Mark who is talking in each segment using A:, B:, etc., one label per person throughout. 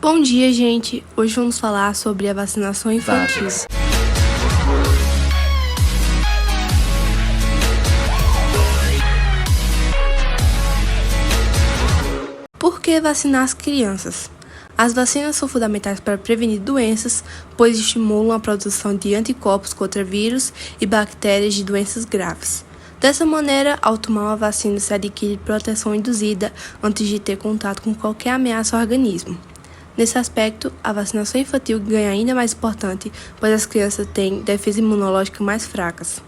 A: Bom dia, gente! Hoje vamos falar sobre a vacinação infantil. Por que vacinar as crianças? As vacinas são fundamentais para prevenir doenças, pois estimulam a produção de anticorpos contra vírus e bactérias de doenças graves. Dessa maneira, ao tomar uma vacina, se adquire proteção induzida antes de ter contato com qualquer ameaça ao organismo. Nesse aspecto, a vacinação infantil ganha ainda mais importante, pois as crianças têm defesa imunológica mais fracas.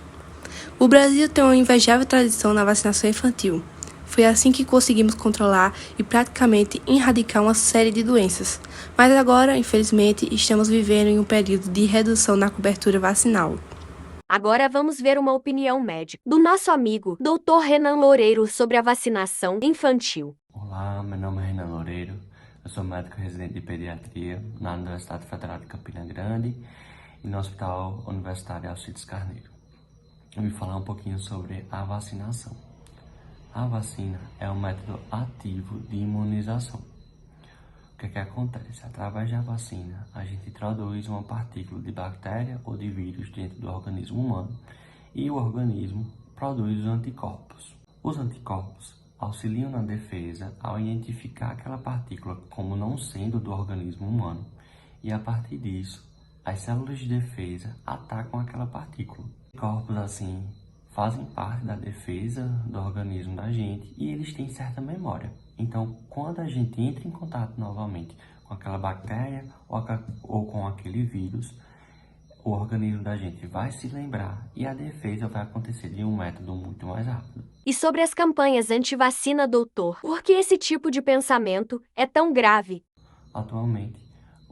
A: O Brasil tem uma invejável tradição na vacinação infantil. Foi assim que conseguimos controlar e praticamente erradicar uma série de doenças. Mas agora, infelizmente, estamos vivendo em um período de redução na cobertura vacinal.
B: Agora vamos ver uma opinião médica do nosso amigo Dr. Renan Loureiro sobre a vacinação infantil.
C: Olá, meu nome é Renan Loureiro, eu sou médico residente de pediatria na Universidade Federal de Campina Grande e no Hospital Universitário Alcides Carneiro. Eu vou falar um pouquinho sobre a vacinação. A vacina é um método ativo de imunização. O que acontece? Através da vacina, a gente introduz uma partícula de bactéria ou de vírus dentro do organismo humano e o organismo produz os anticorpos. Os anticorpos auxiliam na defesa ao identificar aquela partícula como não sendo do organismo humano e, a partir disso, as células de defesa atacam aquela partícula. Anticorpos, assim, fazem parte da defesa do organismo da gente e eles têm certa memória. Então, quando a gente entra em contato novamente com aquela bactéria ou com aquele vírus, o organismo da gente vai se lembrar e a defesa vai acontecer de um método muito mais rápido.
B: E sobre as campanhas anti-vacina, doutor, por que esse tipo de pensamento é tão grave?
C: Atualmente,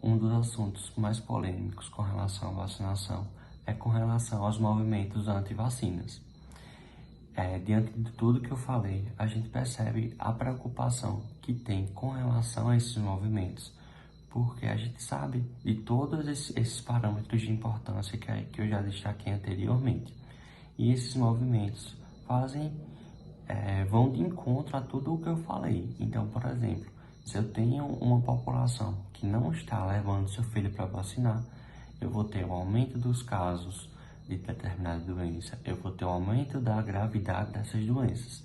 C: um dos assuntos mais polêmicos com relação à vacinação é com relação aos movimentos anti-vacinas. Diante de tudo que eu falei, a gente percebe a preocupação que tem com relação a esses movimentos, porque a gente sabe de todos esses parâmetros de importância que eu já destaquei anteriormente. E esses movimentos vão de encontro a tudo o que eu falei. Então, por exemplo, se eu tenho uma população que não está levando seu filho para vacinar, eu vou ter um aumento dos casos de determinada doença, eu vou ter um aumento da gravidade dessas doenças.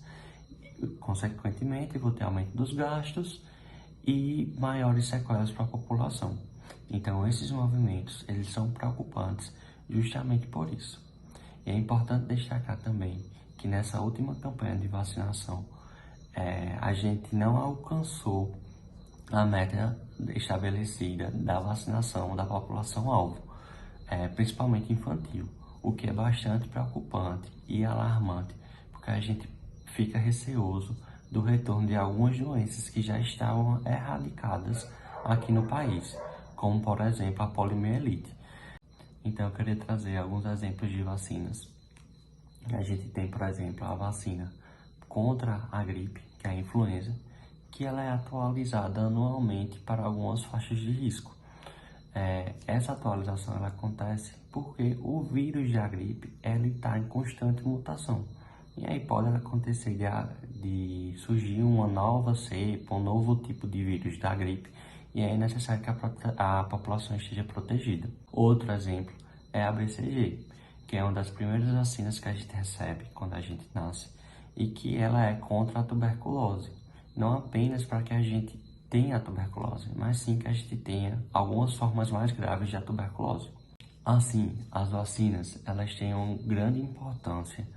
C: Consequentemente, eu vou ter aumento dos gastos e maiores sequelas para a população. Então, esses movimentos, eles são preocupantes justamente por isso. E é importante destacar também que nessa última campanha de vacinação, a gente não alcançou a meta estabelecida da vacinação da população-alvo, principalmente infantil, o que é bastante preocupante e alarmante, porque a gente fica receoso do retorno de algumas doenças que já estavam erradicadas aqui no país, como, por exemplo, a poliomielite. Então, eu queria trazer alguns exemplos de vacinas. A gente tem, por exemplo, a vacina contra a gripe, que é a influenza, que ela é atualizada anualmente para algumas faixas de risco. Essa atualização ela acontece porque o vírus da gripe está em constante mutação. E aí pode acontecer de surgir uma nova cepa, um novo tipo de vírus da gripe, e aí é necessário que a população esteja protegida. Outro exemplo é a BCG, que é uma das primeiras vacinas que a gente recebe quando a gente nasce, e que ela é contra a tuberculose. Não apenas para que a gente tenha a tuberculose, mas sim que a gente tenha algumas formas mais graves da tuberculose. Assim, as vacinas elas têm uma grande importância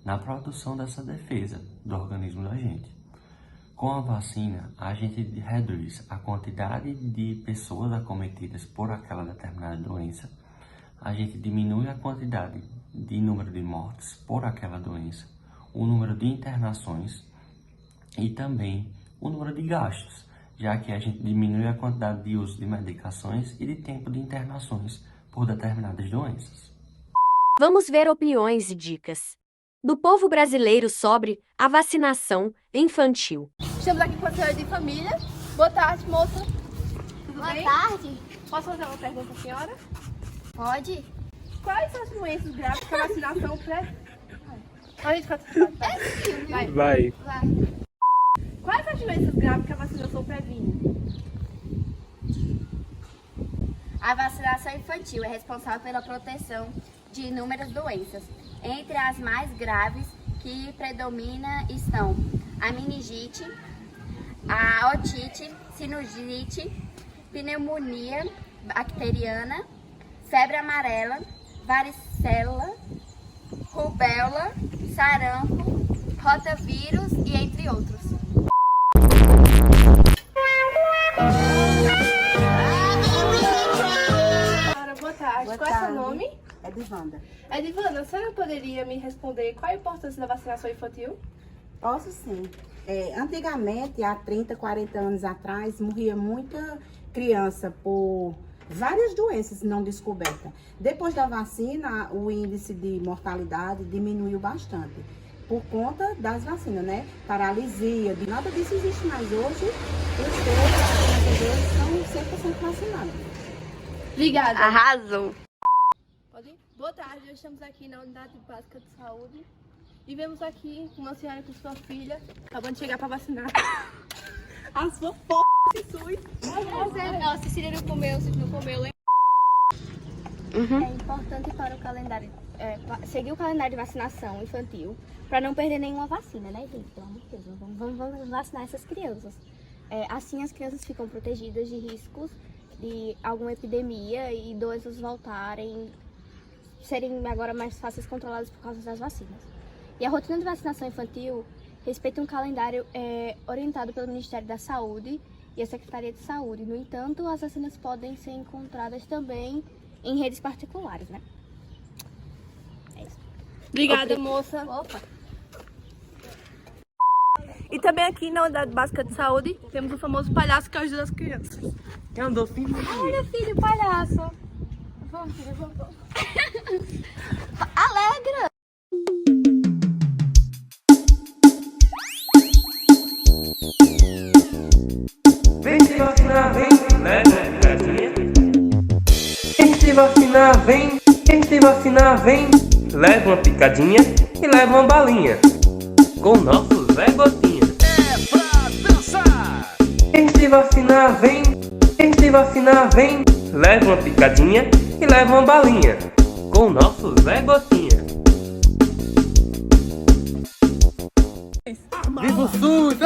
C: na produção dessa defesa do organismo da gente. Com a vacina, a gente reduz a quantidade de pessoas acometidas por aquela determinada doença, a gente diminui a quantidade de número de mortes por aquela doença, o número de internações e também o número de gastos, já que a gente diminui a quantidade de uso de medicações e de tempo de internações por determinadas doenças.
B: Vamos ver opiniões e dicas do povo brasileiro sobre a vacinação infantil.
D: Estamos aqui com a senhora de família. Boa tarde, moça. Tudo
E: Boa
D: bem?
E: tarde.
D: Posso fazer uma pergunta à senhora?
E: Pode?
D: Quais são as doenças graves que a vacinação A gente faz...
F: Vai.
D: Quais as doenças graves que a vacinação previne?
E: A vacinação infantil é responsável pela proteção de inúmeras doenças. Entre as mais graves que predomina estão a meningite, a otite, sinusite, pneumonia bacteriana, febre amarela, varicela, rubéola, sarampo, rotavírus e entre outros.
D: Boa tarde. Qual é o seu nome?
G: Edivanda.
D: Edivanda, a senhora poderia me responder qual a importância da vacinação infantil?
G: Posso sim. Antigamente, há 30, 40 anos atrás, morria muita criança por várias doenças não descobertas. Depois da vacina, o índice de mortalidade diminuiu bastante. Por conta das vacinas, né? Paralisia, nada disso existe mais hoje. Os crianças são 100% vacinados.
D: Obrigada.
E: Arrasou!
D: Pode ir? Boa tarde, nós estamos aqui na Unidade Básica de Saúde e vemos aqui uma senhora com sua filha acabando de chegar para vacinar. As fofocas de SUS.
E: Não, Cecília não comeu, você não comeu, hein?
H: É importante para o calendário, seguir o calendário de vacinação infantil para não perder nenhuma vacina, né, gente? Pelo amor de Deus, vamos vacinar essas crianças. Assim as crianças ficam protegidas de riscos de alguma epidemia e idosos serem agora mais fáceis controlados por causa das vacinas. E a rotina de vacinação infantil respeita um calendário orientado pelo Ministério da Saúde e a Secretaria de Saúde. No entanto, as vacinas podem ser encontradas também em redes particulares, né? É isso.
D: Obrigada, moça.
H: Opa!
D: E também aqui na Unidade Básica de Saúde temos o famoso palhaço que ajuda as crianças.
C: Que andou filho?
H: Olha, filho, palhaço! Vamos, filho, vamos. Alegra!
F: Vem se vacinar, vem, leva uma picadinha. Vem se vacinar, vem. Vem se vacinar, vem, leva uma picadinha e leva uma balinha. Com o nosso Zé Gotinha. É pra dançar! Vem se vacinar, vem. Vem se vacinar, vem, leva uma picadinha e leva uma balinha. Com o nosso Zé Gotinha. Viva o SUS!